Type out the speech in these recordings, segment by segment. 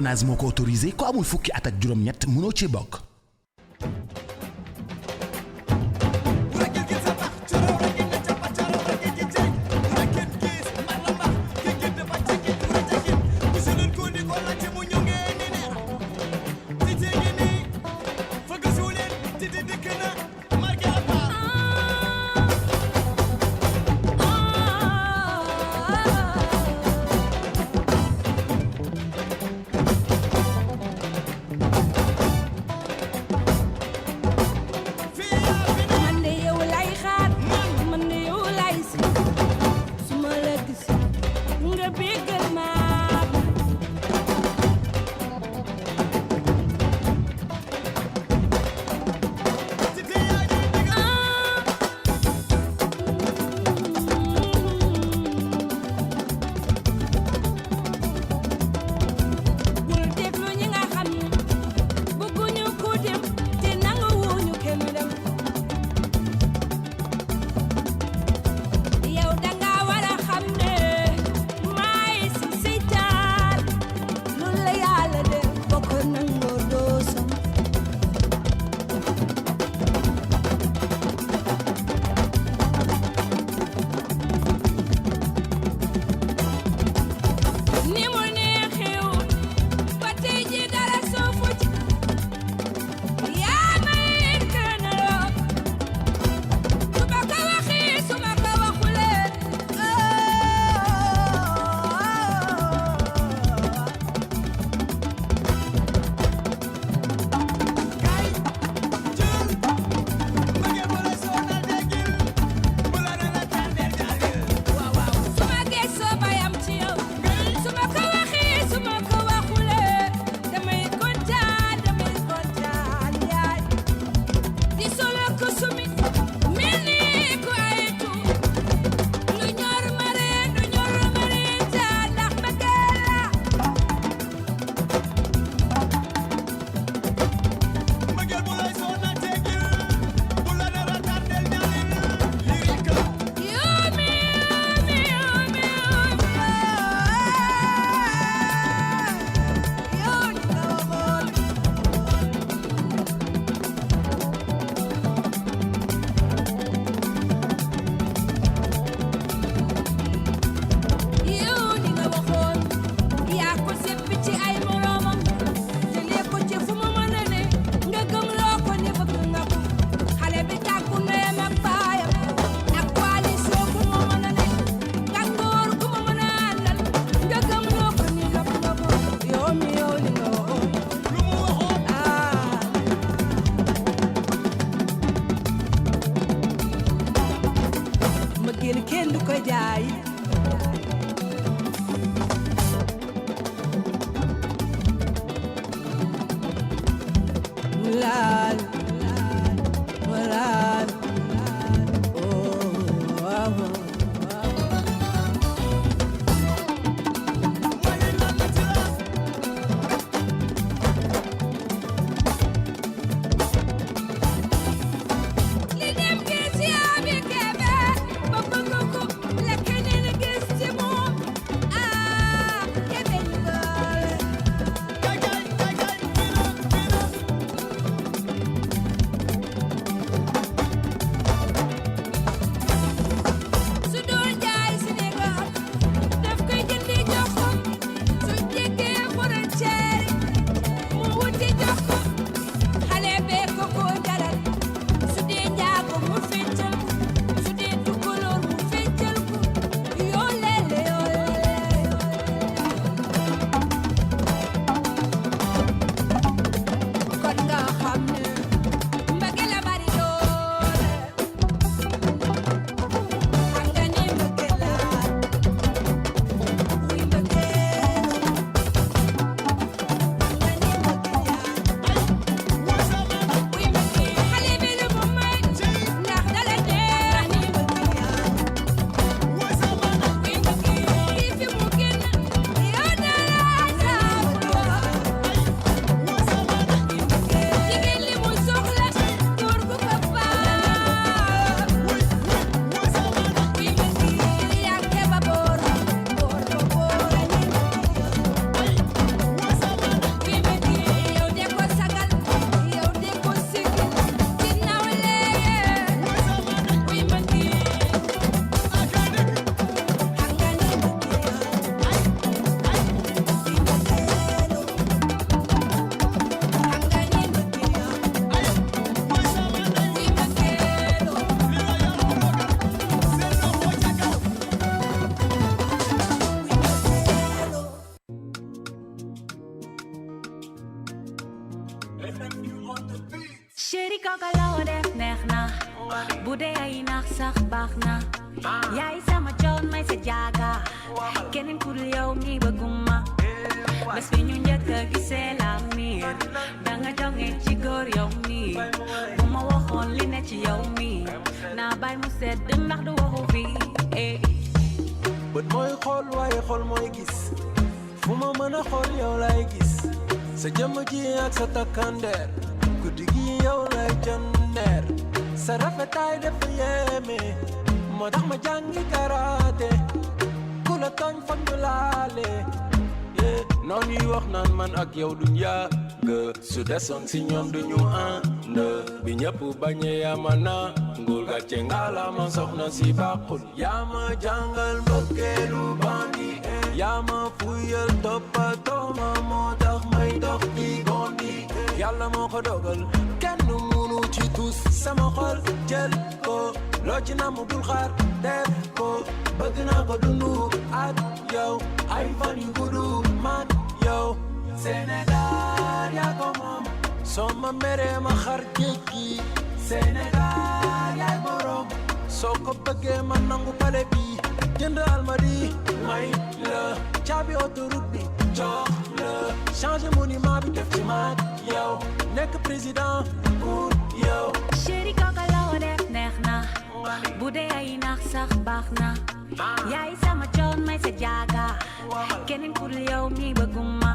NAS moo ko autorisé ko amul fukki at ak juróom-ñett mënoo ci bokk. Chéri kooka loo def neex na bu dee ay nax sax baax na yaay sama coon may sa jaaga keneen ku dul yow mi bëgguma bés bi ñu njëkk a gisee la miir danga jonge ci góor yow mi bu ma waxoon li ne ci yow mi naa bay mu sedd ndax du waxu fi bët mooy xool waaye xool mooy gis fu ma mën a xool yow lay gis sa jëmm ji ak sa takkandeer guddi gi yow lay jandeer sa rafetaay dafa yéeme moo tax ma jàngi karaate ku la tooñ foog ñu laale noonu yi wax naan man ak yow duñ yàgg su desoon si ñoom duñu ànd bi ñëpp bañee yaa ma nangul gàcce ngala ma soxna si bàqul yaa ma jàngal mbëkkeelu bandi yaa ma fuyal toppatoo ma moo tax may dox di gondi yàlla moo ko dogal kenn munu ci tus sama xol jël ko loo ci namu bul xaar def ko bëgg naa ko dundu ak yow ay fan yu guddu man yow Sénégal yaa ko moom soo ma meree ma xar géej gi Sénégal yaay borom soo ko bëggee ma nangu pale bi jënd almadi may la caabi autoroute bi jox la changé monument bi def ci man yow nekk président pour yow chéri kooka loo def neex na bu dee ay nax sax baax na yaay sama coon may sa jaaga keneen ku dul yow mi bëgguma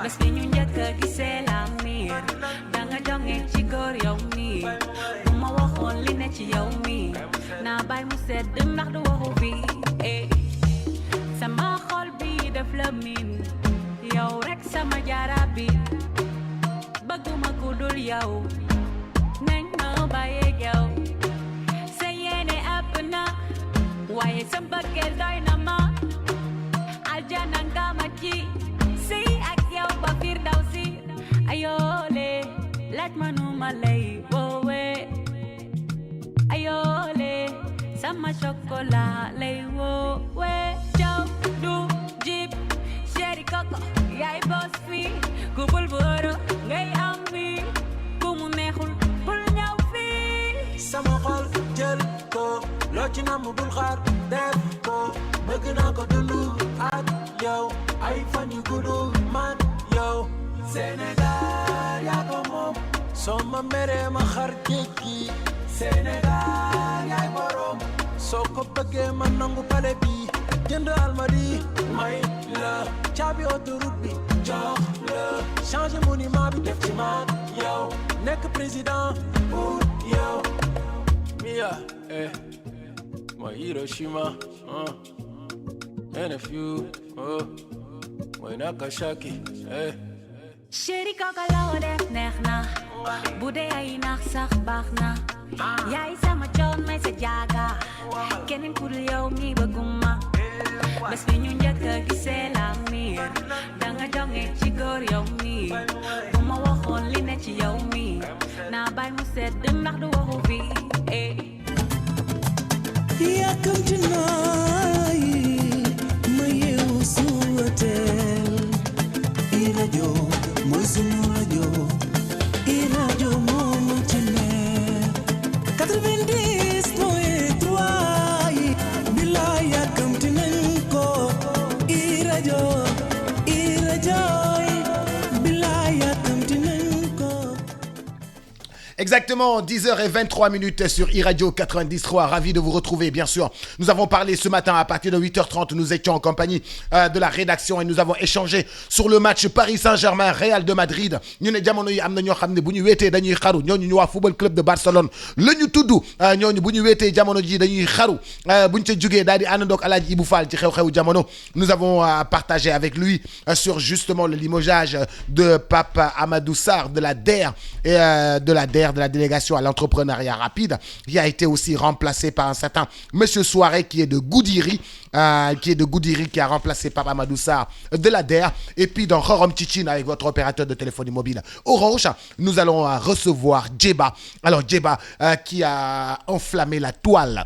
bés bi ñu njëkk a gisee la miir danga jonge ci góor yow mi bu ma waxoon li ne ci yow mi naa bay mu sedd ndax du waxu fi sama xol bi def la miin yow rek sama jaara bi bëgguma ku dul yow nañ ma bàyyeeg yow sa yéene ëpp na waaye sa mbëggeel doy na ma aljana nga ma ci si ak yow ba firdawsi ayoole laaj ma nu ma lay woowe ayoole sama chocolat lay woowe jaw du jib chéri koko yaay boss fi ku bul boro ngay am fi ku mu neexul bul ñëw fi sama xol jël ko loo ci namu bul xaar def ko bëgg naa ko dundu ak yow ay fan yu guddu man yow Sénégal yaa ko moom soo ma meree ma xar géej gi Sénégal yaay borom soo ko bëggee ma nangu pale bi jënd almadi may la caabi autoroute bi jox la changé monument bi def ci man yow nekk président pour yow Mia my Hiroshima and a few my Nagasaki chéri kooka loo def neex na bu dee ay nax sax baax na yaay sama coon may sa jaaga keneen ku dul yow mi bëgguma bés bi ñu njëkk a gisee la miir danga jonge ci góor yow mi bu ma waxoon li ne ci yow mi naa bay mu sedd ndax du waxu fi yàkkamti naa yi ma yeewu suba teel i rajo mooy sunu rajo i rajo moo ma ci neex 90.3 yi bilaa yàkkamti nañ ko i rajo yi bilaa yàkkamti nañ ko. Exactement, 10h23 sur iRadio 93. Ravi de vous retrouver, bien sûr. Nous avons parlé ce matin à partir de 8h30. Nous étions en compagnie de la rédaction et nous avons échangé sur le match Paris Saint-Germain, Real de Madrid. Ñu ne jamono yi am na ñoo xam ne bu ñu wéetee dañuy xaru ñooñu ñu waa Football Club de Barcelone la ñu tudd ñooñu bu ñu wéetee jamono ji dañuy xaru bu ñu ca jugee daal di àndandoog Alaaji Ibou Fall ci xew-xewu jamono. Nous avons partagé avec lui sur justement le limogeage de Pape Amadou Sarr de la DER et de la délégation à l'entrepreneuriat rapide, qui a été aussi remplacé par un certain Monsieur Souaré qui est de Goudiri, qui a remplacé Pape Amadou Sarr de la DER. Et puis dans Khorom Tchitchine avec votre opérateur de téléphonie mobile Orange, nous allons recevoir Djeba. Alors Djeba qui a enflammé la toile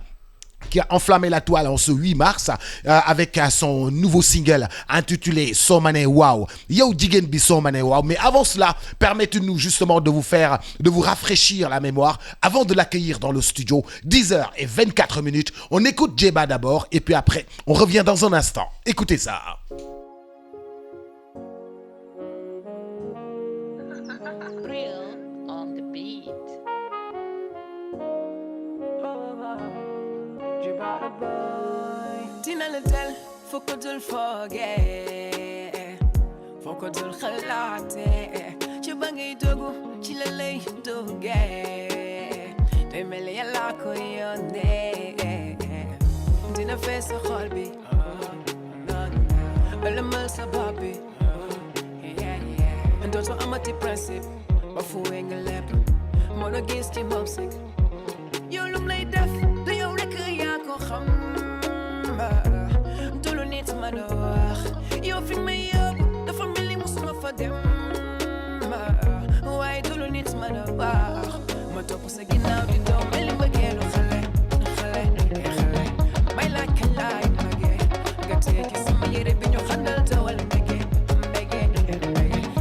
qui a enflammé la toile en ce 8 mars avec son nouveau single intitulé Somane Wow. Yo Jigen Bi Somane Wow. Mais avant cela, permettez-nous justement de vous rafraîchir la mémoire avant de l'accueillir dans le studio. 10h24. On écoute Djeba d'abord et puis après, on revient dans un instant. Écoutez ça. Real on the beat. Dina la del foo ko dul foogee foo ko dul xalaatee ci ba ngay dogu ci la lay duggee day mel ni yàlla ko yónnee dina fees sa xol bi ëlëmal sa bopp bi dootu amati principe ba fuwee nga lépp moo la gis ci moom sik yow lum lay def du yow rek yaa ko xam du lu nit ma la wax yow fi may yóbbu dafa mel ni musuma fa dem waaye du lu nit ma la wax ma topp sa ginnaaw di daw mel ni mbëggeelu xale may laaj kañ laay magee nga tekki sama yére bi ñu xandal tawal mbege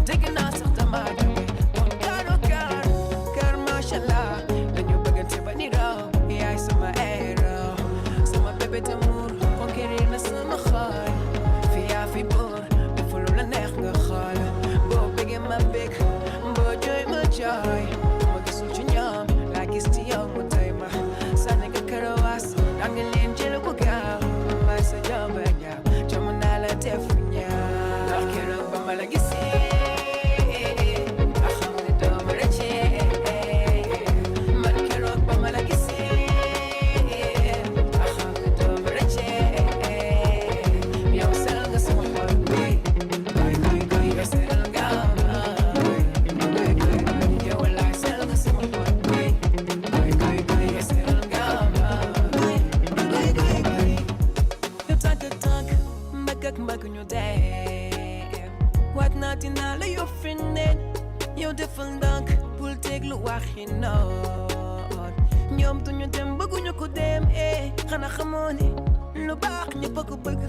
dégg naa sax dama jóge kon kaar macha allah dañu bëggante ba ni raw yaay sama héros sama bébé d'amour conquérir na sama xol fi yaa fi buur dafa lu la neex nga xool boo bëggee ma bëgg boo jooy ma jooy ma gisul ci ñoom laa gis ci yow mu doy ma sànni nga karawaas da nga leen jël bu gaaw may sa jomba ñaaw jom naa la def ñaaw ndax keroog ba ma la gisee a xam ne doo ma rëccee man keroog ba ma la gisee a xam ne doo ma rëccee yow sel nga sama xol bi yow sel nga yow wallaay sel nga sama xol bi yow sel nga yow tànk ak tànk mbagg ak mbagg ñu dee waat naa dinaa la yow firndeel yow defal ndànk bul déglu waxi noon ñoom duñu dem bëgguñu ko dem xanaa xamoo ni lu baax ñëpp a ko bëgg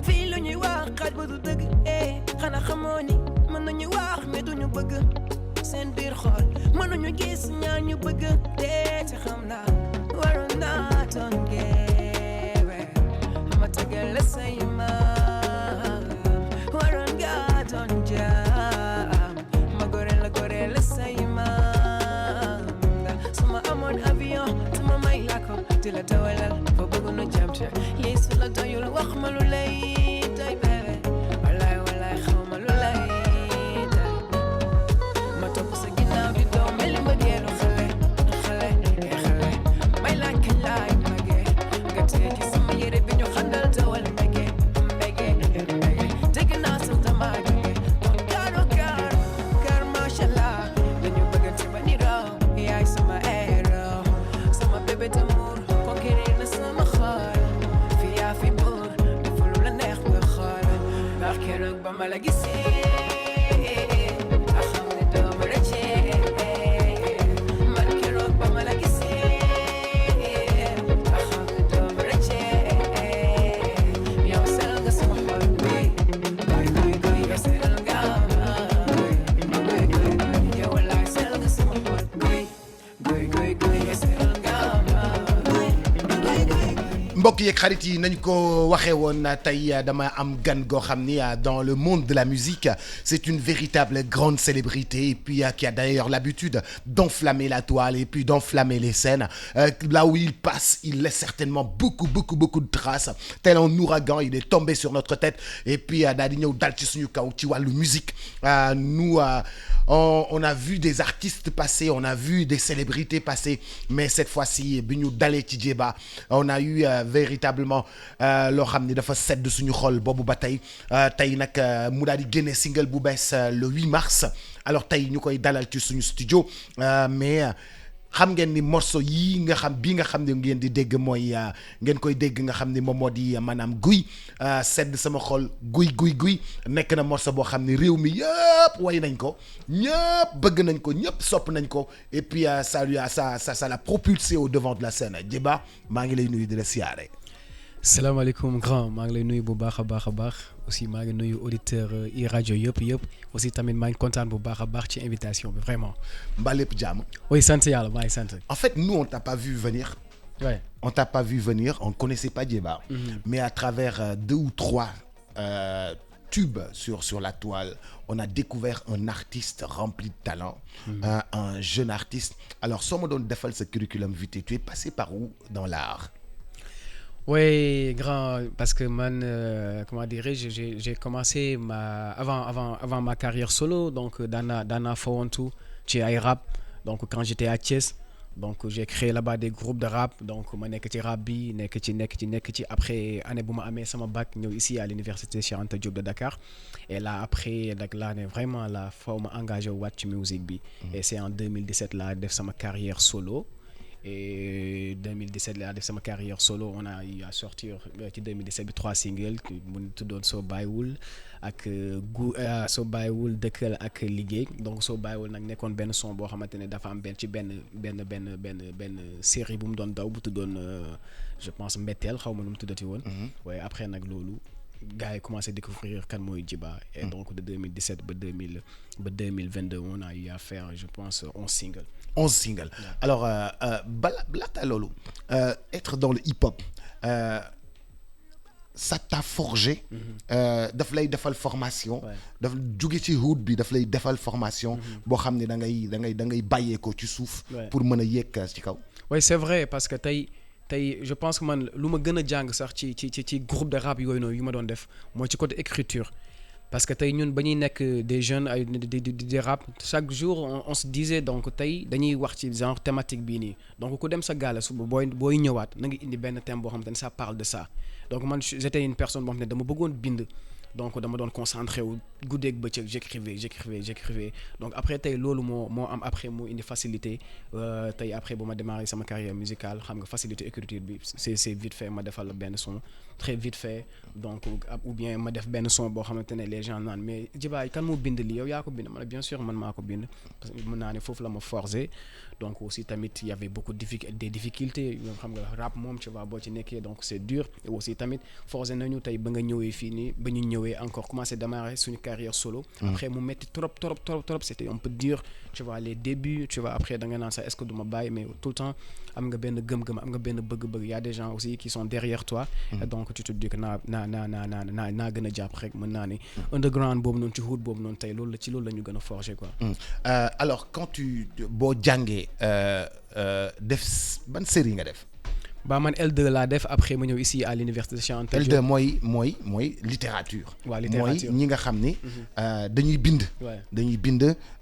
fii lu ñuy wax xaaj ba du dëgg xanaa xamoo ni mën nañu wax mais duñu bëgg seen biir xol mënuñu gis ñaar ñu bëgg dee te xam naa waroon naa doon geewe ma tegal la say maam waroon nga doon jaam ma gore la say maam suma amoon avion tuma may la ko di la dawalal fa bëgg nu jam ca lii su la doyul wax ma lu lay doy bébé walaay xaw ma lu lay doy ma topp sa ginnaaw di doom mel ni mbëggeelu xale may laaj kañ laay magee nga tekki sama yére bi ñu xandal tawal mbege dégg naa sax dama jóge kon kaar macha allah dañu bëggante ba ni raw yaay sama héros sama bébé d'amour conquérir na sama xol fi yaa fi buur dafa lu la neex nga xool ndax keroog ba ma la gisee a xam ne doo ma rëccee man keroog ba ma la gisee a xam ne doo ma rëccee yow sel nga sama xol bi yow sel nga yow wallaay sel nga sama xol bi yow sel nga mbokk yeeg xarit yi nañ ko waxee woon tey dama am gan goo xam ni dans le monde de la musique c'est une véritable grande célébrité et puis qui a d'ailleurs l'habitude d'enflammer la toile et puis d'enflammer les scènes là où il passe il laisse certainement beaucoup de traces tel un ouragan il est tombé sur notre tête et puis daal di ñëw dal ci suñu kaw ci wàllu musique nous on a vu des artistes passer on a vu des célébrités passer mais cette fois-ci bi ñu dalee ci Djeba on a eu véritablement loo xam ni dafa sedd suñu xol boobu ba tey nag mu daal di génne single bu bees le 8 mars alors tey ñu koy dalal ci suñu studio mais xam ngeen ni morceau yii nga xam bii nga xam ne ngeen di dégg mooy ngeen koy dégg nga xam ni moom moo di maanaam guy sedd sama xol guy nekk na morceau boo xam ne réew mi yëpp way nañ ko ñëpp bëgg nañ ko ñëpp sopp nañ ko et puis ça l'a propulsé au devant de la scène Djeba maa ngi lay nuyu di la siyaare. salaamaaleykum grand maa ngi lay nuyu bu baax a baax aussi maa ngi nuyu auditeur i rajo yëpp aussi tamit maa ngi kontaan bu baax a baax ci invitation bi vraiment. mbaa lépp jàmm. oui sant yàlla maa ngi sant. En fait nous on t'a pas vu venir. Ouais. On t'a pas vu venir, on connaissait pas Djeba. Mais à travers 2 ou 3 tubes sur la toile, on a découvert un artiste rempli de talent, un jeune artiste. Alors soo ma doon defal sa curriculum vitae, tu es passé par où dans l'art? Oui, grand, parce que man, comment dirais-je, j'ai commencé avant ma carrière solo, donc dans Fawantou, chez iRap, donc quand j'étais à Thiès, donc j'ai créé là-bas des groupes de rap, donc ma nekk ci rap bi nekk ci après année bu ma amee sama bac ñëw ici à l'université Cheikh Anta Diop de Dakar et là après nag laa ne vraiment la faw ma engagé waat ci musique bi et c'est en 2017 laa def sama carrière solo. Et 2017 laa def sama carrière solo on a eu à sortir ci 2017 bi 3 singles mu tuddoon Soo Bàyyiwul ak Soo Bàyyiwul Dëkkal ak Liggéey donc Soo Bàyyiwul nag nekkoon benn son boo xamante ne dafa am benn série bu mu doon daw bu tuddoon je pense Mbetteel xaw ma nu mu tuddati woon. waaye après nag loolu gars yi commencé découvrir kan mooy Djeba et donc de 2017 ba 2022 on a eu à faire je pense 11 singles. 11 singles. Yeah. Alors laata loolu être dans le hip-hop ça t'a forgé. daf lay defal formation. daf jóge ci hood bi daf lay defal formation. boo xam ne da ngay bàyyee ko ci suuf. pour mën a yéeg ci kaw. oui c'est vrai parce que tey je pense que man lu ma gën a jàng sax ci groupe de rap yooyu noonu yu ma doon def mooy ci côté écriture. parce que tey ñun ba ñuy nekk des jeunes ay di rap chaque jour on se disait donc tey dañuy wax ci genre thématique bii nii donc ku dem sa gaale suba booy ñëwaat na nga indi benn thème boo xam te ne ça parle de ça donc man j'étais une personne boo xam ne dama bëggoon bind donc dama doon concentré wu guddeeg bëccëg j'écrivais donc après tey loolu moo am après moo indi facilité tey après bu ma démarré sama carrière musicale xam nga facilité écriture bi c'est vite fait ma defal benn son très vite fait donc ou bien ma def benn son boo xamante ne les gens naan mais Djeba kan moo bind lii yow yaa ko bind ma ne bien sûr man maa ko bind parce que mën naa ne foofu la ma forcé donc aussi tamit y avait beaucoup des difficultés yoo xam nga rap moom tu vois boo ci nekkee donc c'est dur et aussi tamit forcé nañu tey ba nga ñëwee fii nii ba ñu ñëwee encore commencé démarrer suñu carrière solo. Après mu metti trop c'était un peu dur tu vois les débuts tu vois après da nga naan sax est-ce que du ma bàyyi mais tout le temps am nga benn gëm-gëm am nga benn bëgg-bëgg y a des gens aussi qui sont derrière toi. donc tu te dis que naa gën a jàpp rek mën naa ne underground boobu noonu ci hood boobu noonu tey loolu la ñu gën a forger quoi. Alors quand boo jàngee def ban série nga def. ba man L2 laa def après ma ñëw ici à l'université Cheikh Anta Diop. L2 mooy littérature. waaw littérature mooy ñi nga xam ni. dañuy bind.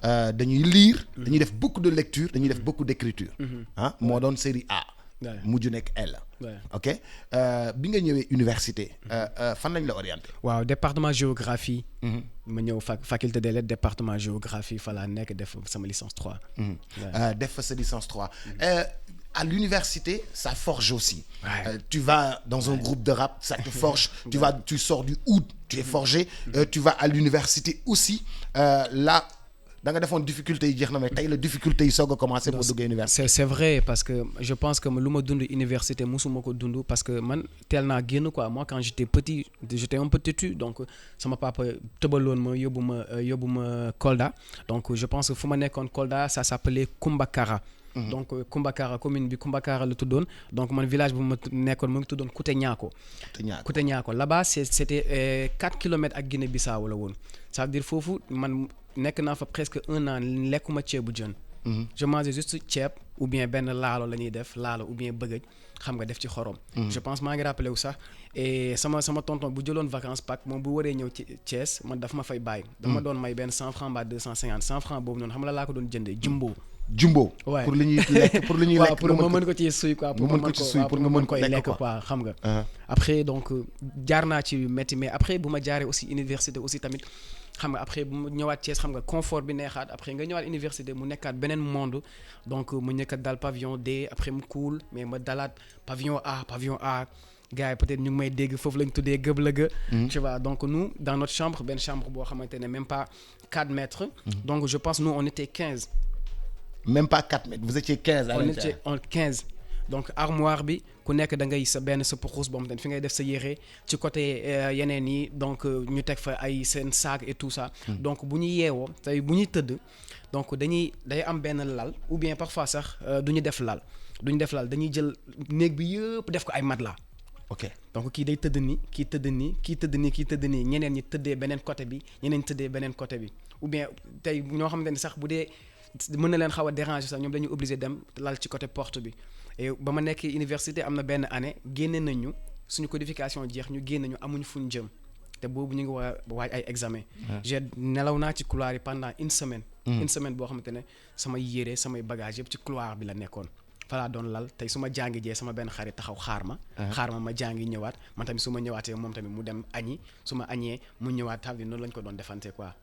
dañuy lire. dañuy def beaucoup de lecture dañuy def beaucoup d'écriture. moo doon série A. mujj nekk L. ok bi nga ñëwee université. fan lañ la orienté. waaw département géographie. ma ñëw faculté des lettres département géographie fa laa nekk def sama licence 3. def fa sa licence 3. À l'université, ça forge aussi. Tu vas dans un groupe de rap, ça te forge. Tu sors du hood, tu es forgé. Tu vas à l'université aussi. Là, da nga defoon difficulté yi jeex na mais tey la difficulté yi soog a commencé pour dugg université. c'est vrai parce que je pense que lu ma dund université musuma ko dund parce que man teel naa génn quoi moi quand j'étais petit j'étais un peu têtu donc sama papa tëbaloon ma yóbbu ma Kolda donc je pense que fu ma nekkoon Kolda ça s'appelait Kumbakara. donc Kumbakara commune bi Kumbakara la tuddoon donc man village bu ma nekkoon mu ngi tuddoon Kouté-Niako là-bas c'était 4 kilomètres ak Guinée-Bissau la woon ça veut dire foofu man nekk naa fa presque 1 an lekkuma ceebu jën. je mangeais juste ceeb ou bien benn laalo la ñuy def laalo ou bien bëgëj xam nga def ci xorom. je pense maa ngi rappelé wu sax et sama tonton bu jëloon vacances Pâques moom bu waree ñëw ci Thiès man daf ma fay bàyyi. dama doon may benn 100 francs mbaa 250 100 francs boobu noonu xam nga laa ko doon jëndee jumbo. Ouais. pour li ñuy lekk pour nga mën ko ci suy quoi pour nga mën koy lekk quoi xam nga. après donc jaar naa ci métti mais après bu ma jaaree aussi université aussi tamit xam nga après mu ñëwaat Thiès xam nga confort bi neexaat après nga ñëwaat université mu nekkaat beneen monde donc mu nekkat dal pavillon D après mu cool mais ma dalaat pavillon A gars yi peut-être ñu ngi may dégg foofu lañ tuddee gëb la ga tu vois donc nous dans notre chambre benn chambre boo xamante ne même pas 4 mètres donc je pense nous on était 15 même pas 4 mètres vous étiez 15 à on l'intérieur. était en 15 donc armoire bi ku nekk da ngay sa benn sa puxus boo xamante ne fi ngay def sa yére ci côté yeneen yi donc ñu teg fa ay seen sac et tout ça donc bu ñu yeewoo tey bu ñuy tëdd donc day am benn lal ou bien parfois sax du ñu def lal dañuy jël néeg bi yëpp def ko ay matelas ok donc kii day tëdd nii kii tëdd nii kii tëdd nii kii tëdd nii ñeneen ñi tëddee beneen côté bi ñeneen tëddee beneen côté bi ou bien tey ñoo xamante ne sax bu dee mën na leen xaw a déranger sax ñoom dañuy obligé dem lal ci côté porte bi et ba ma nekk université am na benn année génne nañu suñu codification jeex ñu génne ñu amuñu fuñ jëm te boobu ñu ngi waaj ay examen j'ai nelaw naa ci couloir yi pendant une semaine boo xamante ne samay yére samay bagage yëpp ci couloir bi la nekkoon falaa doon lal tey su ma jàngi jee sama benn xarit taxaw xaar ma jàngi ñëwaat man tamit su ma ñëwaatee moom tamit mu dem añi su ma añee mu ñëwaat tam noonu lañ ko doon defante quoi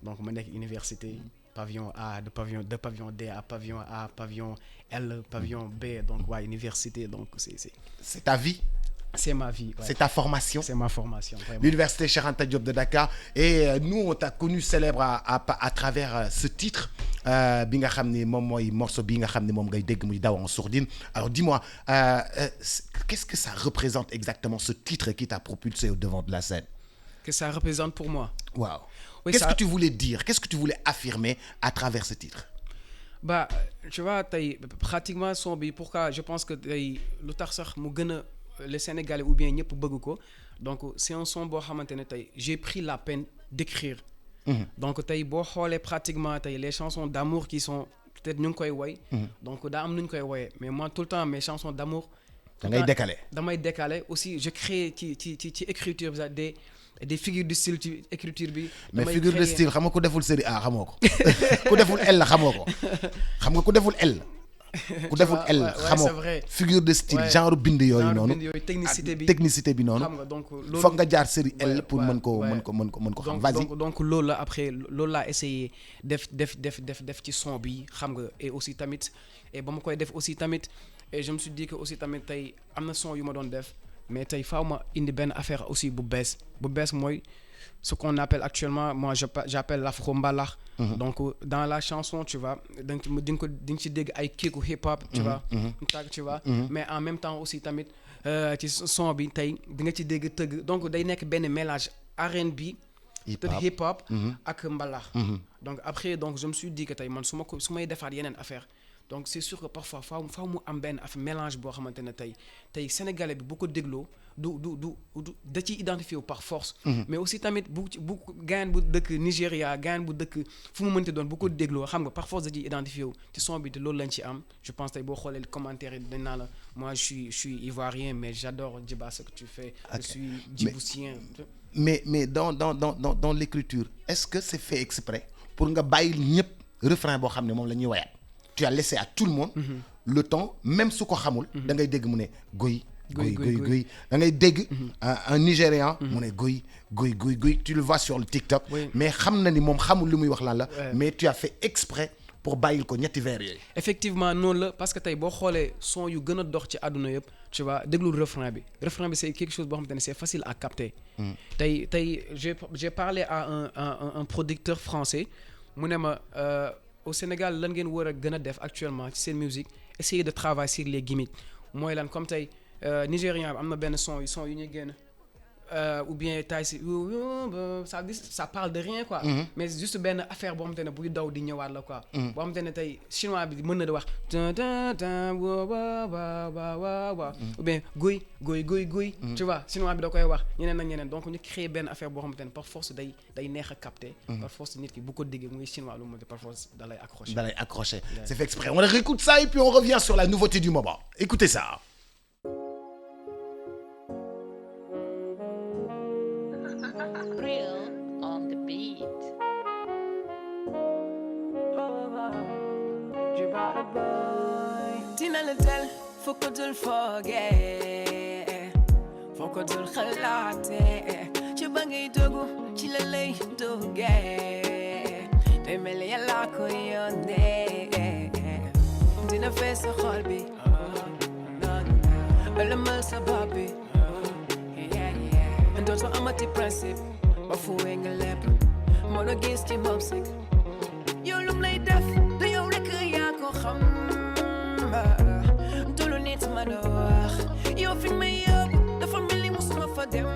donc ma nekk université pavillon A de pavillon D à pavillon A pavillon L pavillon B donc université donc c'est ta vie. C'est ma vie. Ouais. C'est ta formation. C'est ma formation. Vraiment. L'université Cheikh Anta Diop de Dakar. Et nous, on t'a connu célèbre à travers ce titre. Bi nga xam ne moom mooy morceau bi nga xam ne moom ngay dégg muy daw en sourdine. Alors dis-moi, qu'est-ce que ça représente exactement ce titre qui t'a propulsé au devant de la scène? Que ça représente pour moi. Waaw. Oui, qu'est-ce que tu voulais dire? Qu'est-ce que tu voulais affirmer à travers ce titre? Bah, tu vois, tey pratiquement son bi pourquoi je pense que tey lu tax sax mu gën a les Sénégalais ou bien ñëpp bëgg ko donc c'est un son boo xamante ne tey j'ai pris la peine d'écrire donc tey boo xoolee pratiquement tey les chansons d'amour qui sont peut-être ñu ngi koy woy donc daa am nu ñu koy woyee mais moi tout le temps mes chansons d'amour damay décaler aussi je crée ci écriture bi des figures de style ci écriture bi. mais figure de style xam nga ku deful série A xamoo ko ku deful L la xamoo ko xam nga ku deful L. ku deful L xamoo ko figure de style genre bind yooyu noonu. technicité bi noonu. xam nga donc loolu foog nga jaar série L pour mën ko xam. vas-y donc loolu la après loolu laa essayé def ci son bi xam nga et aussi tamit et ba ma koy def aussi tamit et je me suis dit que aussi tamit tey am na son yu ma doon def. mais tey faaw ma indi benn affaire aussi bu bees mooy ce qu'on appelle actuellement moi j'appelle l'afro mbalax donc dans la chanson tu vois di nga ci dégg ay kiiku hip hop tu vois tu vois mais en même temps aussi tamit ci son bi tey di nga ci dégg tëgg donc day nekk benn mélange R&B hip hop ak mbalax donc après donc je me suis dit que tey man su may defaat yeneen affaire donc c'est sûr que parfois faaw mu am benn affaire mélange boo xamante ne tey sénégalais bi bu ko dégloo du da ciy identifié wu par force. mais aussi tamit bu gaañ bu dëkk Nigéria gaañ bu dëkk fu mu mënti doon bu ko dégloo xam nga par force da ciy identifié wu ci son bi te loolu lañ ci am je pense tey boo xoolee commentaire yi dañ naa la moi je suis ivoirien mais j'adore Djiba ce que tu fais. Okay. Je suis djiboutien. mais dans l'écriture est-ce que c'est fait exprès pour nga bàyyil ñëpp refrain boo xam ne moom la ñuy wayaat. tu as laissé à tout le monde le temps même su ko xamul da ngay dégg mu ne goy da ngay dégg un Nigérian mu ne goy tu le vois sur le TikTok mais xam na ni moom xamul li muy wax lan la mais tu as fait exprès pour bàyyil ko ñetti vers yooyu effectivement noonu la parce que tey boo xoolee son yu gën a dox ci àdduna yëpp tu vois déglul refrain bi c'est quelque chose boo xamante ne c'est facile à capter tey j'ai parlé à un producteur français mu ne ma au Sénégal lan ngeen war a gën a def actuellement ci seen musique essayer de travailler sur les gimmicks mooy lan comme tey Nigérian bi am na benn son yu ñuy génn ou bien tay si ça parle de rien quoi mais juste benn affaire boo xamante ne buy daw di ñëwaat la quoi boo xamante ne tey chinois bi mën na di wax ou bien guy tu vois chinois bi da koy wax ñeneen ak ñeneen donc ñu créer benn affaire boo xamante ne par force day neex a capter par force nit ki bu ko déggee mu ngi chinois lu mu par force da lay accrocher c'est fait exprès on réécoute ça et puis on revient sur la nouveauté du moment écoutez ça. dina la del foo ko dul foogee foo ko dul xalaatee ci ba ngay dugg ci la lay duggee day mel ni yàlla ko yónnee dina fees sa xol bi ëlëmal sa bopp bi dootoo amati principe ba fuwee nga lépp moo la gis ci moom sik yow lum lay def du yow rek yaa ko xam du lu nit mën a wax yow fi may yóbbu dafa mel ni musuma fa dem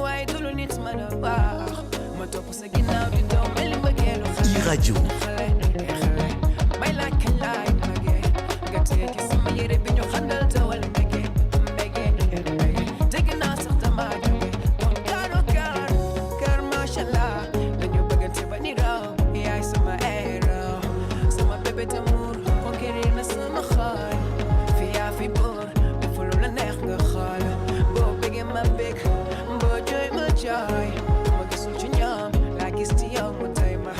waaye du lu nit mën a wax ma topp sa ginnaaw di daw mel ni mbëggeelu iRadio xale may laaj kañ laay magee nga tekki sama yére bi ñu xandal tawal mbëggee dégg naa sax dama jóge kon kar mashallah dañu bëggante ba ni raw yaay sama héros sama bébé d'amour conquérir na sama xol fi yaa fi buur defu lu la neex nga xool boo bëggee ma bëgg boo jooy ma jooy ma gisul ci ñoom laa gis ci yow mu tey ma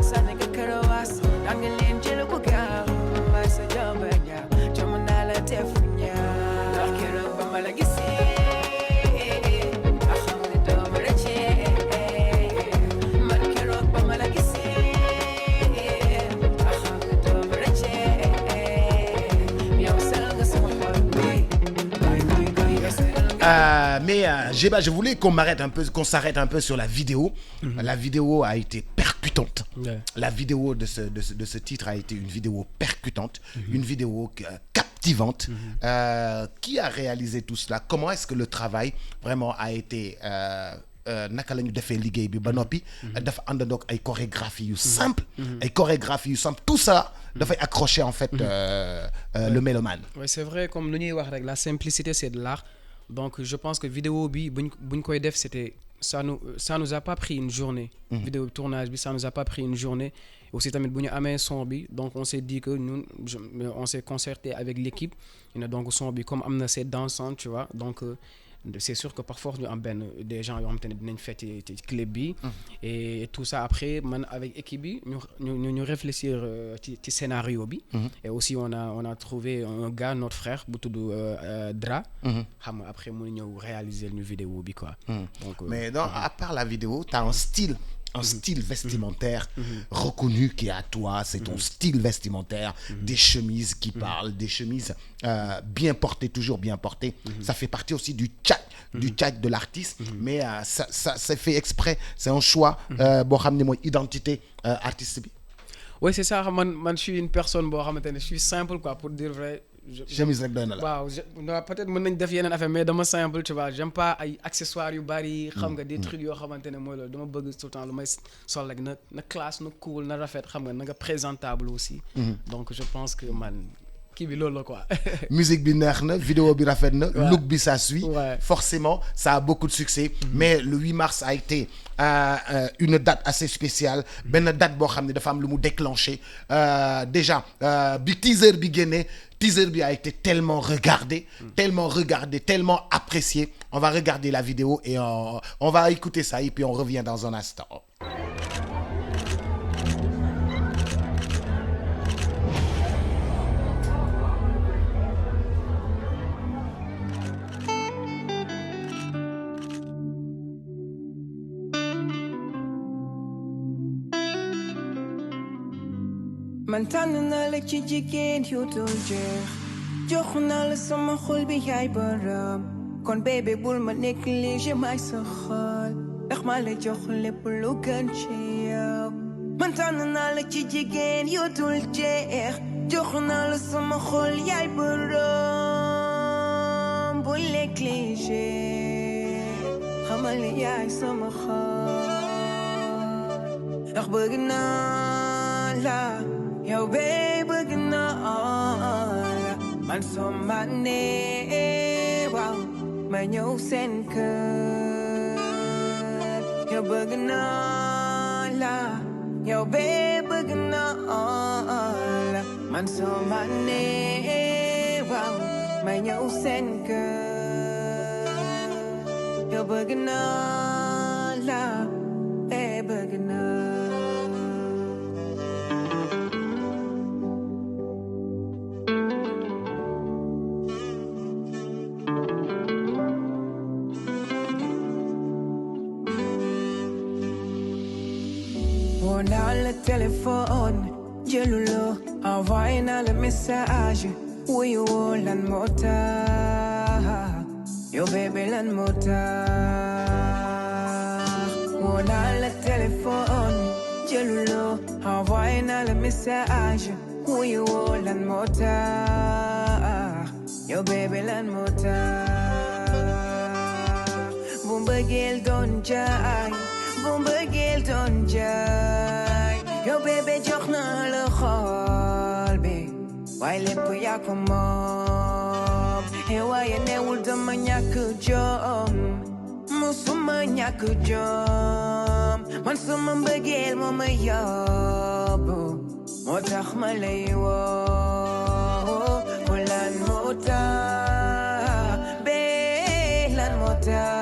sànni nga karawaas daan nga leen jël ko gaaw may sa jomba ñaaw jom naa la def ñaaw ndax keroog ba ma la gisee Mais Jeba, je voulais qu'on s'arrête un peu sur la vidéo. La vidéo a été percutante. Ouais. La vidéo de ce titre a été une vidéo percutante, une vidéo captivante. Qui a réalisé tout cela? Comment est-ce que le travail vraiment a été naka la ñu defee liggéey bi ba noppi dafa àndandoog ay chorégraphie yu simple tout ça dafay accrocher en fait le mélomane. Ouais, c'est vrai comme lu ñuy wax rek la simplicité c'est de l'art donc je pense que vidéo bi buñ koy def c'était ça nous a pas pris une journée. Vidéo tournage bi ça nous a pas pris une journée aussi tamit bu ñu amee son bi donc on s'est dit que ñun on s'est concerté avec l'équipe ñu ne donc son bi comme am na c'est dansant tu vois donc c'est sûr que parfois ñu am des gens yoo xamante ne dinañ fekk ci clip bi et tout ça après man avec équipe bi ñu réfléchir ci scénario bi et aussi on a trouvé un gars notre frère bu tudd Dra xam nga après mu ñëw réaliser ñu vidéo bi quoi donc mais donc à part la vidéo t'as un style vestimentaire reconnu qui est à toi, c'est ton style vestimentaire, des chemises qui parlent, des chemises bien portées, toujours bien portées. Ça fait partie aussi du tchatch de l'artiste, mais ça c'est fait exprès, c'est un choix boo xam ne mooy identité artiste bi. Oui, c'est ça man je suis une personne boo xamante ne je suis simple quoi pour dire vrai. chemise rek doy na la. waaw peut-être mën nañ def yeneen affaire mais dama simple tu vois j'aime pas ay accessoires yu bari xam nga des trucs yoo xamante ne mooy loolu dama bëgg tout le temps lu may sol rek na classe na cool na rafet xam nga na nga présentable aussi donc je pense que man kii bi loolu la quoi. Musique bi neex na vidéo bi rafet na look bi ça suit forcément ça a beaucoup de succès mais le 8 mars a été une date assez spéciale benn date boo xam ne dafa am lu mu déclenché déjà bi teaser bi génnee teaser bi a été tellement regardé tellement apprécié. On va regarder la vidéo et on va écouter ça et puis on revient dans un instant. man tànn naa la ci jigéen yu dul jeex jox naa la sama xol bi yaay borom kon bébé bul ma négligé may sa xol ndax maa la jox lépp lu gën ci yow man tànn naa la ci jigéen yu dul jeex jox naa la sama xol yaay borom bul négligé xamal ni yaay sama xol ndax bëgg naa la yow bee bëgg naa la man soo ma nee waaw ma ñëw seen kër yow bëgg naa la yow bee bëgg naa la man soo ma nee waaw ma ñëw seen kër yow bëgg naa la bee bëgg naa woo naa la téléphone jëluloo envoyé naa la message wuyu woo lan moo tax yow bébé lan moo tax woo naa la téléphone jëluloo envoyé naa la message wuyu woo lan moo tax yow bébé lan moo tax bu mbëggeel doon jaay bu mbëggeel doon jaay yow bébé jox naa la xol bi waaye lépp yaa ko moom waaye newul dama ñàkk jom musuma ñàkk jom man sama mbëggeel moo ma yóbbu moo tax ma lay woo lan moo tax bee lan moo tax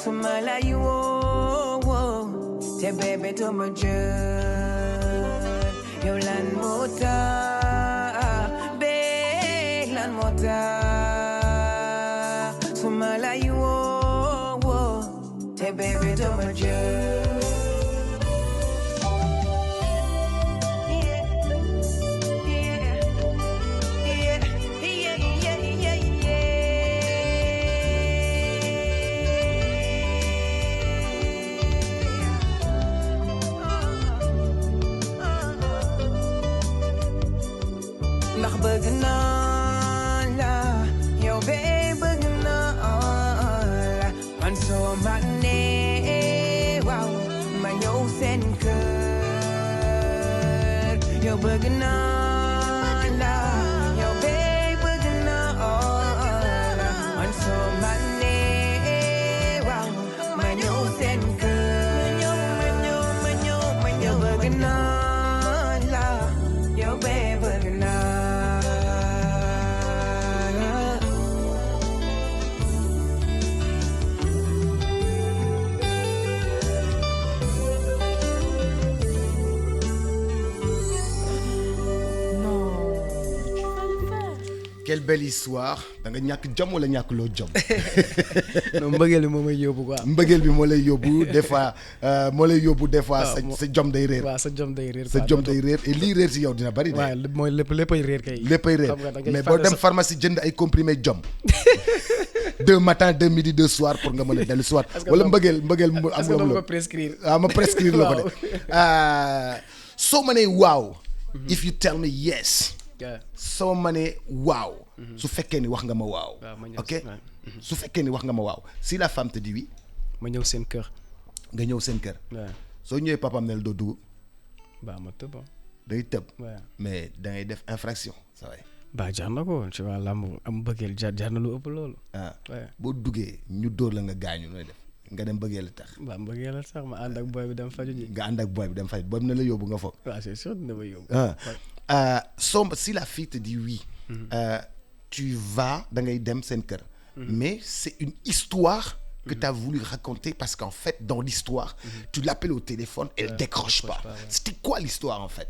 suma lay woo te bébé doo ma jël yow lan moo tax bee lan moo tax suma lay woo te bébé doo ma jël ndax bëgg naa la yow bee bëgg naa la man soo ma nee waaw ma ñëw seen kër yow bëgg naa la yow bee bëgg naa la man soo ma nee waaw ma ñëw seen kër yow bëgg naa la yow bee bëgg naa Quelle belle histoire da nga ñàkk jom wala ñàkk loo jom. non mbëggeel bi moo may yóbbu quoi. mbëggeel bi moo lay yóbbu des fois moo lay yóbbu des fois sa jom day réer. waaw sa jom day réer. sa jom day réer et lii réer si yow dina bari de. waaw mooy léppay réer kay. léppay réer mais boo dem pharmacie jënd ay comprimé jom. 2 matin 2 midi 2 soir pour nga mën a dellu soir. wala mbëggeel mu am nga mu la prescrire. ah ma prescrire la ko de. soo ma nee waaw. if you tell me yes. soo ma nee waaw. su fekkee ni wax nga ma waaw. ok su fekkee ni wax nga ma waaw si la femme te dit oui. ma ñëw seen kër. nga ñëw seen kër. soo ñëwee papaam ne la doo dugg. ba ma tëb. day tëb. mais da ngay def infraction saa waay. ba jar na ko tu vois lamb am bëggeel jar na lu ëpp loolu. boo duggee ñu dóor la nga gaañu nooy def nga dem bëggee la tax. ba bëggee la tax ma ànd ak boy bi dem faju ji. nga ànd ak boy bi dem faju boobu na la yóbbu nga foog. waaw c'est sûr dina ma yóbbu. Si la fille te dit oui. Tu vas da ngay dem seen kër. mais c'est une histoire que tu as voulu raconter parce qu'en fait dans l'histoire tu l'appelles au téléphone elle décroche pas. C'était quoi l'histoire en fait?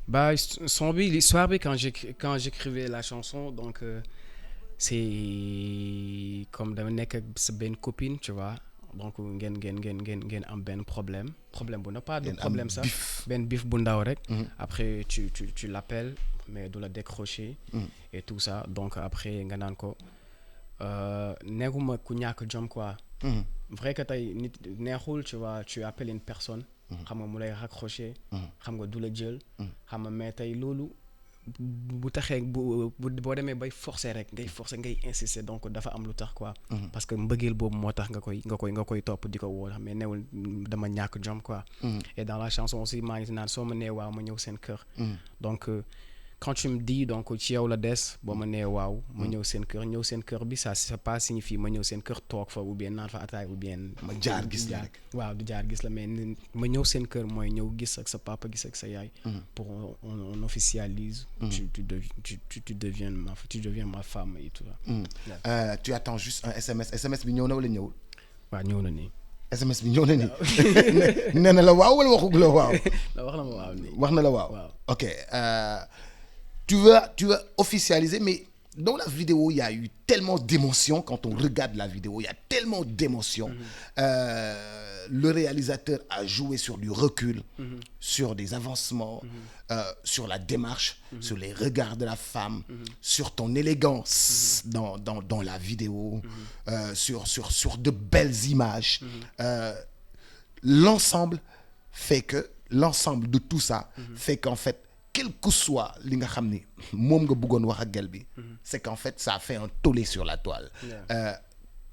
Bah l'histoire bi quand j'écrivais la chanson donc c'est comme dama nekk ak sa benn copine tu vois donc ngeen am benn problème bu na pas de problème sax benn bif bu ndaw rek. après tu l'appelles mais du la décrocher. et tout ça donc après nga naan ko nekkuma ku ñàkk jom quoi. vrai que tey nit neexul tu vois tu appelles une personne. xam nga mu lay raccrocher. xam nga du la jël. xam nga mais tey loolu bu taxee boo demee bay forcer rek ngay insister donc dafa am lu tax quoi. parce que mbëggeel boobu moo tax nga koy topp di ko woo mais newul dama ñàkk jom quoi. et dans la chanson aussi maa ngi naan soo ma nee waaw ma ñëw seen kër. donc quand tu me dis donc ci yow la des boo ma nee waaw ma ñëw seen kër bi ça pas signifie ma ñëw seen kër toog fa ou bien naan fa ataay ou bien ma jaar gis la rek waaw du jaar gis la mais ma ñëw seen kër mooy ñëw gis ak sa papa gis ak sa yaay pour on officialise tu deviens ma femme et tout ça. Tu attends juste un SMS bi ñëw na wala ñëwul. waaw ñëw na nii. SMS bi ñëw na nii nee na la waaw wala waxugul la waaw. wax na ma waaw nii. wax na la waaw. ok tu veux officialiser mais dans la vidéo, il y a eu tellement d'émotions. Quand on regarde la vidéo, il y a tellement d'émotions. Le réalisateur a joué sur du recul, sur des avancements, sur la démarche, sur les regards de la femme, sur ton élégance dans la vidéo, sur de belles images. L'ensemble de tout ça fait qu'en fait, quel que soit li nga xam ni moom nga bëggoon wax ak gel bi, c'est qu'en fait ça a fait un tollé sur la toile.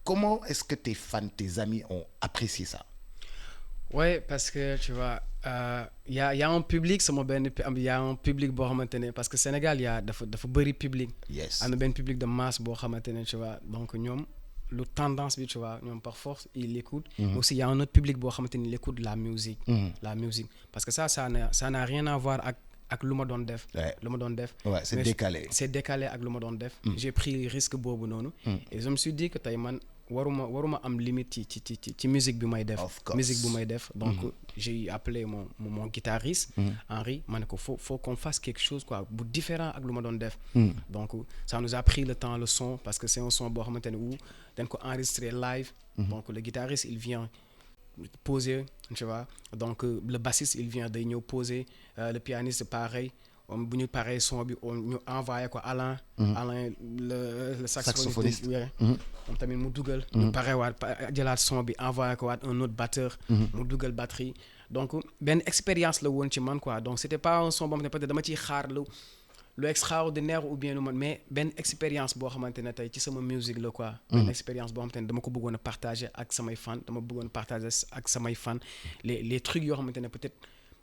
Comment est-ce que tes fans, tes amis ont apprécié ça? Ouais, parce que tu vois, y a un public il y a un public boo xamante ne parce que Sénégal y a dafa bëri public. Yes. Am na benn public de masse boo xamante ne tu vois, donc ñoom lu tendance bi tu vois, ñoom par force ils l'écoutent. Mais aussi il y a un autre public boo xamante ni il écoute la musique. La musique parce que ça n'a rien à voir ak lu ma doon def. Lu ma doon def. Ouais, c'est décalé. C'est décalé ak lu ma doon def. J'ai pris risque boobu noonu. Et je me suis dit que tey man waruma am limite ci musique bi may def. Of course. Musique bu may def. Donc j'ai appelé mon guitariste Henri, ma ne ko faut qu'on fasse quelque chose quoi bu différent ak lu ma doon def. Donc ça nous a pris le temps le son parce que c'est un son boo xamante ne où dañ ko enregistrer live. Donc le guitariste il vient poser, tu vois. Donc le bassiste il vient day ñëw poser, le pianiste pareil. Bu ñu paree son bi ñu envoyé ko Alain le saxophoniste moom tamit mu dugal ñu parewaat jëlaat son bi envoyé ko waat un autre batteur mu dugal batterie. Donc benn expérience la woon ci man quoi. Donc c'était pas un son boo xamante ne peut-être dama ciy xaar lu extraordinaire ou bien lu man mais benn expérience boo xamante ne tey ci sama musique la quoi. Benn expérience boo xamante ne dama ko bëggoon a partager ak samay fans, dama bëggoon a partager ak samay fans les trucs yoo xamante ne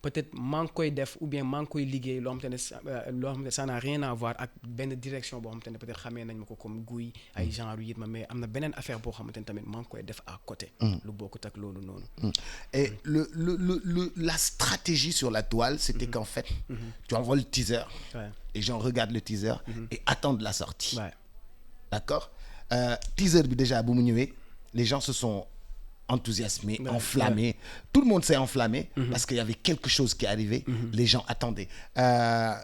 peut-être maa ngi koy def ou bien maa ngi koy liggéey loo xamante ne ça n'a rien à voir ak benn direction boo xamante ne peut-être xamee nañ ma ko comme guy ay genre rythme mais am na beneen affaire boo xamante ne tamit maa ngi koy def à côté. Lu bokkut ak loolu noonu. Et la stratégie sur la toile, c'était qu'en fait, tu envoies le teaser, les gens regardent le teaser et attendent la sortie. Ouais. D'accord? Teaser bi déjà bu mu ñëwee, les gens se sont enthousiasmés, enflammés. Tout le monde s'est enflammé parce qu'il y avait quelque chose qui arrivait. Les gens attendaient.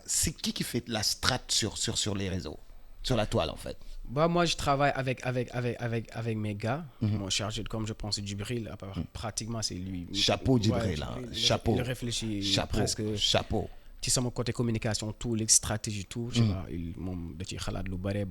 C'est qui fait la strat sur les réseaux, sur la toile en fait? Bah moi je travaille avec mes gars. Mon chargé de com, je pense Djibril, pratiquement c'est lui. Chapeau Djibril, chapeau. Il réfléchit chapeau, presque. Chapeau. Ci sama côté communication tout les stratégies tout tu vois moom da ciy xalaat lu bari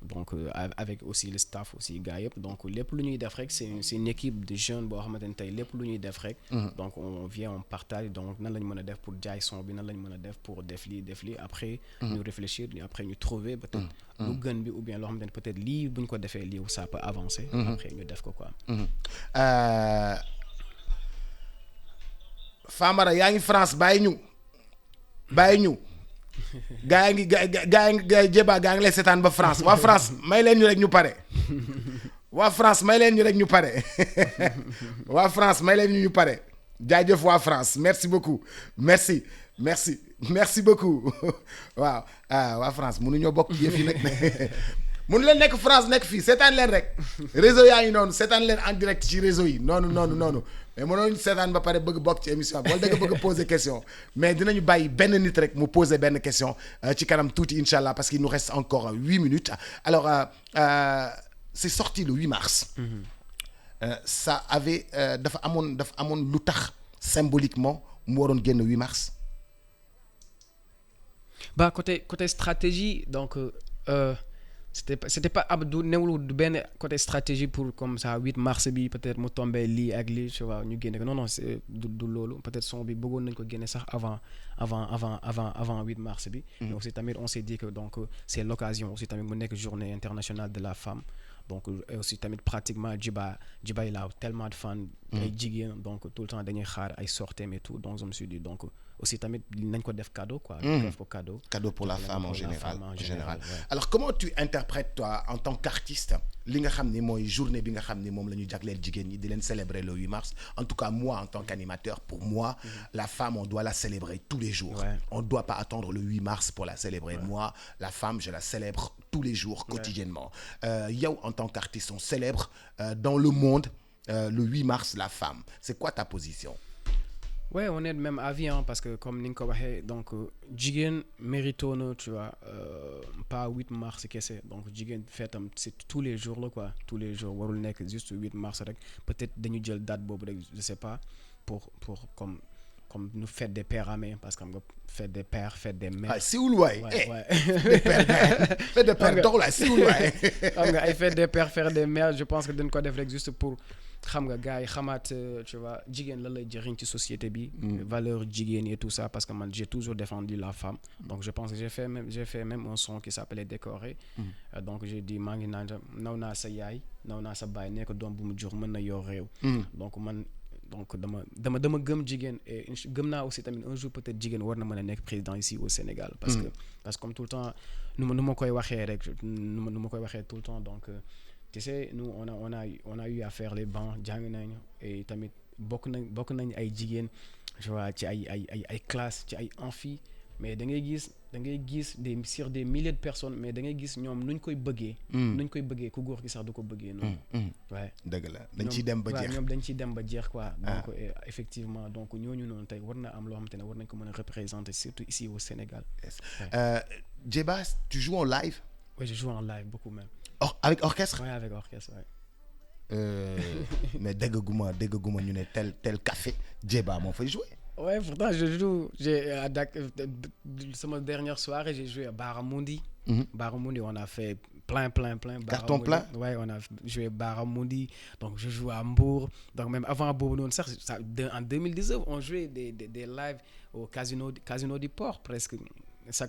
donc avec aussi le staff aussi gars yëpp donc lépp lu ñuy def rek c'est une équipe de jeunes boo xamante ne tey lépp lu ñuy def rek donc on vient on partage donc nan lañ mën a def pour jaay son bi nan lañ mën a def pour def lii après ñu réfléchir après ñu trouver peut-être lu gën bi ou bien loo xamante ne peut-être lii bu ñu ko defee lii ça peut avancer après ñu def ko quoi. Famara yaa ngi France bàyyi ñu gaa ngi Jeba gaa ngi lay seetaan ba France waa France may leen ñu rek ñu pare waa France may leen ñu rek ñu pare waa France may leen ñu pare jaajëf waa France merci beaucoup merci beaucoup waaw waa France mënuñoo bokk ci yëf yi nag mënu leen nekk France nekk fii seetaan leen rek réseau yaa ngi noonu seetaan leen en direct ci réseau yi noonu mais mënoon seetaan ba pare bëgg bokk ci émission bi wala da nga bëgg poser question mais dinañu bàyyi benn nit rek mu poser benn question ci kanam tuuti incha allah parce qu'il nous reste encore 8 minutes alors c'est sorti le 8 mars. Ça avait dafa amoon lu tax symboliquement mu waroon génn 8 mars. Bah côté stratégie donc. C'était pas Abdou newul du benn côté stratégie pour comme ça 8 mars bi peut-être mu tombé lii ak lii tu vois ñu génne ko non c'est du loolu peut-être son bi bëggoon nañ ko génne sax avant 8 mars bi mais aussi tamit on s'est dit que donc c'est l'occasion aussi tamit mu nekk journée internationale de la femme donc aussi tamit pratiquement Djiba il a tellement de fans ay jigéen donc tout le temps dañuy xaar ay sorties et tout donc je me suis dit donc aussi tamit nañ ko def cadeau quoi def ko cadeau pour la femme en général ouais. Alors comment tu interprètes toi en tant qu'artiste li nga xam ni mooy journée bi nga xam ni moom la ñu jagleel jigéen ñi di leen célébrer le 8 mars en tout cas moi en tant qu'animateur pour moi la femme on doit la célébrer tous les jours on doit pas attendre le 8 mars pour la célébrer moi la femme je la célèbre tous les jours quotidiennement yow en tant qu'artiste on célèbre dans le monde le 8 mars la femme c'est quoi ta position? Ouais, on est de même avis, hein, parce que comme ni nga ko waxee donc jigéen mérito na tu vois pas 8 mars kese donc jigéen feetam c'est tous les jours la quoi tous les jours warul nekk juste 8 mars rek peut-être dañu jël date boobu rek je sais pas pour comme nous fête des pères amee parce que xam nga fête des pères fête des mères. ah siwul waay. Ouais, ouais. fête des pères dox la siwul waay. xam nga ay fête des pères fête des mères je pense que dañ ko def rek juste pour xam nga gars yi xamaat tu vois jigéen lan lay jëriñ ci société bi. valeur jigéen et tout ça parce que man j'ai toujours défendu la femme. donc je pense que j'ai fait même un son qui s'appelait Décoré. donc j'ai dit maa ngi naan naw naa sa yaay naw naa sa baay nekk doom bu mu jur mën na yor réew. donc man. donc dama gëm jigéen et gëm naa aussi tamit un jour peut-être jigéen war na mën a nekk président ici au Sénégal. parce que comme tout le temps nu ma koy waxee rek nu ma koy waxee tout le temps donc tu sais nous on a eu à faire les bancs jàng nañu et tamit bokk nañ ay jigéen je vois ci ay classes ci ay amphi mais da ngay gis sur des milliers de personnes mais da ngay gis ñoom nuñ koy bëggee ku góor gi sax du ko bëggee noonu. waaye dëgg la dañ ciy dem ba jeex ñoom dañ ciy dem ba jeex quoi. donc effectivement donc ñooñu noonu tey war na am loo xamante ne war nañ ko mën a représenter surtout ici au Sénégal. Djeba, tu joues en live? Oui, je joue en live beaucoup même. Avec orchestre? Oui, avec orchestre, ouais. Mais dégguma ñu ne tel café Djeba moo fay jouer. Ouais, pourtant je joue. C'est ma dernière soirée, j'ai joué à Baramundi. Baramundi, on a fait plein. Carton plein? Ouais, on a joué Baramundi. Donc je joue à Mbour. Donc même avant Mbour, en 2019, on jouait des lives au casino du port presque.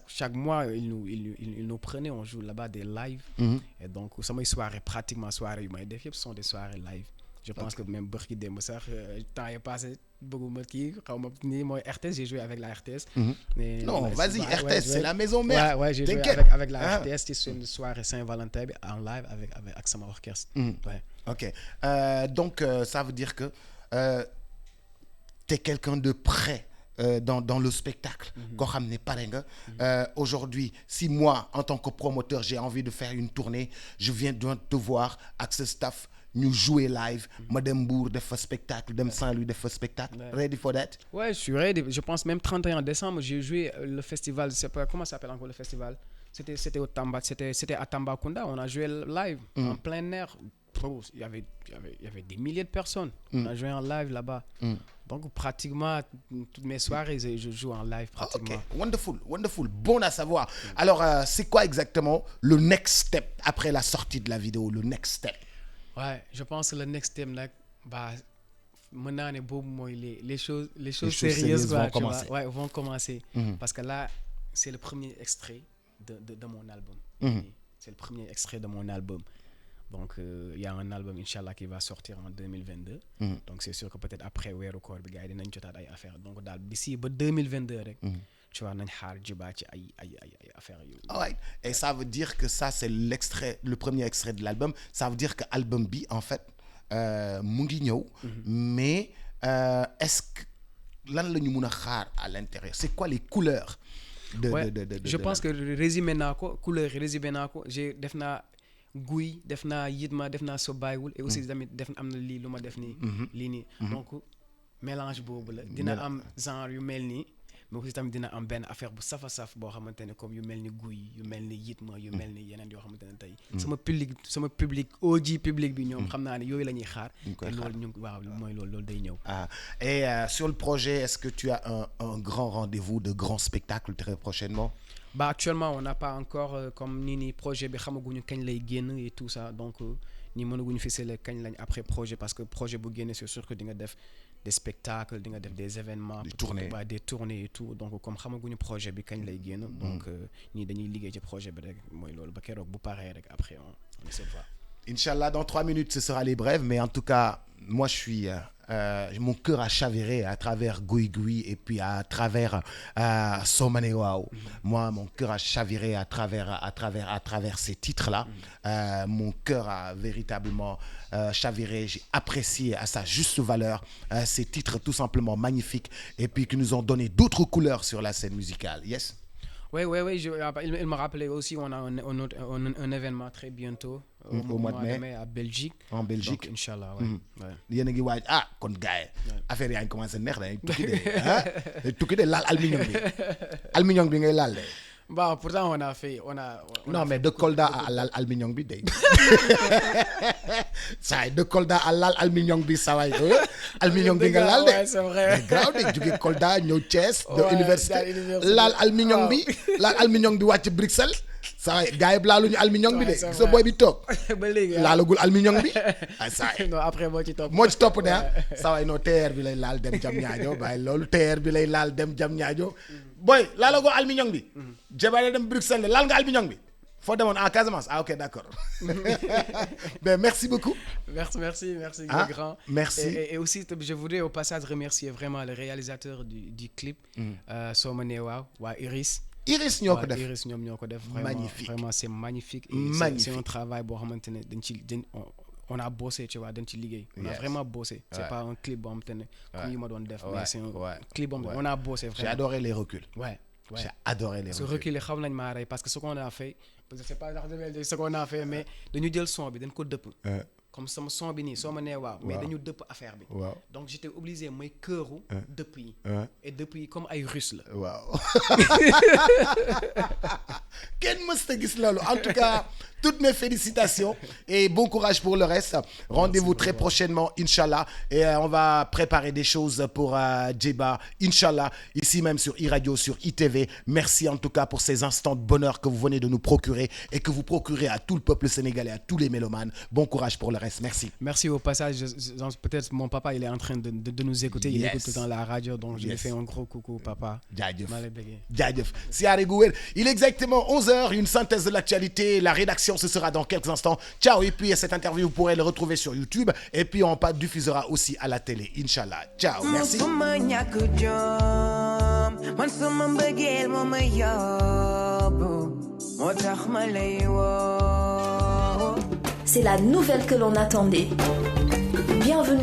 Chaque mois, ils nous prenaient, on joue là-bas des lives. Et donc, pratiquement soirées, ce sont des soirées live. Je pense que même Burki Dembossar, temps est passé, beaucoup de RTS, j'ai joué avec la RTS. Mais, non, vas-y, RTS, c'est la maison mère. Ouais, j'ai joué avec la RTS, c'était une soirée Saint-Valentin en live avec Axama Orchestre. Ouais. Ok. Donc, ça veut dire que tu es quelqu'un de prêt. Dans le spectacle koo xam ne pare nga aujourd'hui si moi en tant que promoteur j'ai envie de faire une tournée je viens de te voir ak ce staff ñu jouer live ma dem Mbour def fa spectacle dem Saint-Louis def fa spectacle ready for that? Ouais, je suis ready. Je pense même 31 décembre j'ai joué le festival, je sais pas comment ça s'appelle encore le festival, c'était à Tambacounda, on a joué live en plein air. Il y avait des milliers de personnes. On a joué en live là-bas. Donc pratiquement toutes mes soirées, je joue en live pratiquement. Ok, wonderful. Bon à savoir. Alors, c'est quoi exactement le next step après la sortie de la vidéo, le next step? Ouais, je pense que le next step là, maintenant les choses sérieuses vont commencer. Ouais, vont commencer. Parce que là, c'est le premier extrait de mon album. C'est le premier extrait de mon album. Donc, il y a un album, Inch'Allah, qui va sortir en 2022. Donc, c'est sûr que peut-être après, weeru koor bi gars yi dinañ jotaat ay affaires. Donc, d'ici ba 2022 rek. Tu vois, nañ xaar Djeba ci ay affaires yu. Alright. Et ça veut dire que ça, c'est le premier extrait de l'album. Ça veut dire que l'album bi, en fait, mu ngi ñëw. Mais, est-ce que lan la ñu mën a xaar à l'intérieur? C'est quoi les couleurs je pense que résumé naa ko couleur yi résumé naa ko def naa guy def naa yitma def naa so bàyyiwul et aussi tamit am na lii lu ma def nii lii nii donc mélange boobu la dina am genre yu mel nii mais aussi tamit dina am benn affaire bu safa saf boo xamante ne comme yu mel ni guy yu mel ni yitma yu mel ni yeneen yoo xamante ne tey sama public OG public bi ñoom xam naa ne yooyu la ñuy xaar te loolu mooy loolu day ñëw. Et sur le projet, est-ce que tu as un grand rendez-vous de grands spectacles très prochainement? Actuellement on n'a pas encore comme nii projet bi xamaguñu kañ lay génn et tout ça donc ñi mënaguñu ficeler kañ lañ après projet parce que projet bu génne c'est sûr que di nga def des spectacles di nga def des événements des tournées et tout donc comme xamaguñu projet bi kañ lay génn donc ñii dañuy liggéey ci projet bi rek mooy loolu ba keroog bu paree rek après on essaie de voir. Inch'Allah, dans 3 minutes, ce sera les brèves, mais en tout cas, moi, mon cœur a chaviré à travers Gui Gui et puis à travers Somane Wow. Moi, mon cœur a chaviré à travers ces titres-là. Mon cœur a véritablement chaviré. J'ai apprécié à sa juste valeur ces titres tout simplement magnifiques et puis qui nous ont donné d'autres couleurs sur la scène musicale. Yes? Oui, il m'a rappelé aussi, on a un événement très bientôt au mois de mai à Belgique. en Belgique. Donc Inch'Allah ouais. yéen a ngi waaj kon gars yi affaire yaa ngi commencé neex da tukki de tukki de laal aluminium bi ngay laal de. Bon, pourtant on a non mais de Kolda à laal aluminium bi day saa de Kolda à laal aluminium bi saa waay aluminium bi nga laal de. c'est vrai mais grave de jóge Kolda ñëw Thiès. de université laal aluminium bi laal aluminium bi wàcc Bruxelles. saa waay gars yi laaluñu aluminium bi de sa boy bi toog. ba léegi laalagul aluminium bi ah saa non après moo ci topp de saa waay non TER bi lay laal dem jam ñaajo bàyyi loolu TER bi lay laal dem jam ñaajo boy laalagoo aluminium bi. jabale dem Bruxelles laal nga aluminium bi. foo demoon en Casamance ok d'accord ben merci beaucoup. merci grand. merci et aussi je voudrais au passage remercier vraiment le réalisateur du clip. soo ma nee waaw waa Iris ñoo ko def Iris ñoom ñoo ko def. magnifique vraiment c'est magnifique. magnifique c'est un travail boo xamante ne on a bossé tu vois dañ ci liggéey. on a vraiment bossé. C'est pas un clip boo xamante ne comme yu ma doon def. mais c'est un clip boo xamante ne on a bossé vraiment. j'ai adoré les reculs. Ouais. J'ai adoré les reculs. Ce recul xam nañ maa rey parce que ce qu'on a fait je sais pas ce qu'on a fait mais dañu jël son bi dañ ko dëpp. comme sama son bi nii soo ma nee waaw. mais dañu dëpp affaire bi. waaw donc j'étais obligé mooy këru. dëpp yi. et dëpp yi comme ay russe la. waaw. kenn mës ta gis loolu en tout cas toutes mes félicitations et bon courage pour le reste. Rendez-vous très prochainement Inch'Allah et on va préparer des choses pour Djeba Inch'Allah ici même sur iRadio sur ITV. Merci en tout cas pour ces instants de bonheur que vous venez de nous procurer et que vous procurez à tout le peuple sénégalais, à tous les mélomanes. Bon courage pour le reste. Merci au passage. Peut-être mon papa il est en train de nous écouter. Il écoute tout le temps la radio donc je lui fais un gros coucou papa. jaajëf siyaare gu wér. Il est exactement 11h, une synthèse de l'actualité. La rédaction ce sera dans quelques instants. Ciao. Et puis cette interview vous pourrez le retrouver sur YouTube et puis on diffusera aussi à la télé Inch'Allah. Ciao. Merci. C'est la nouvelle que l'on attendait. Bienvenue.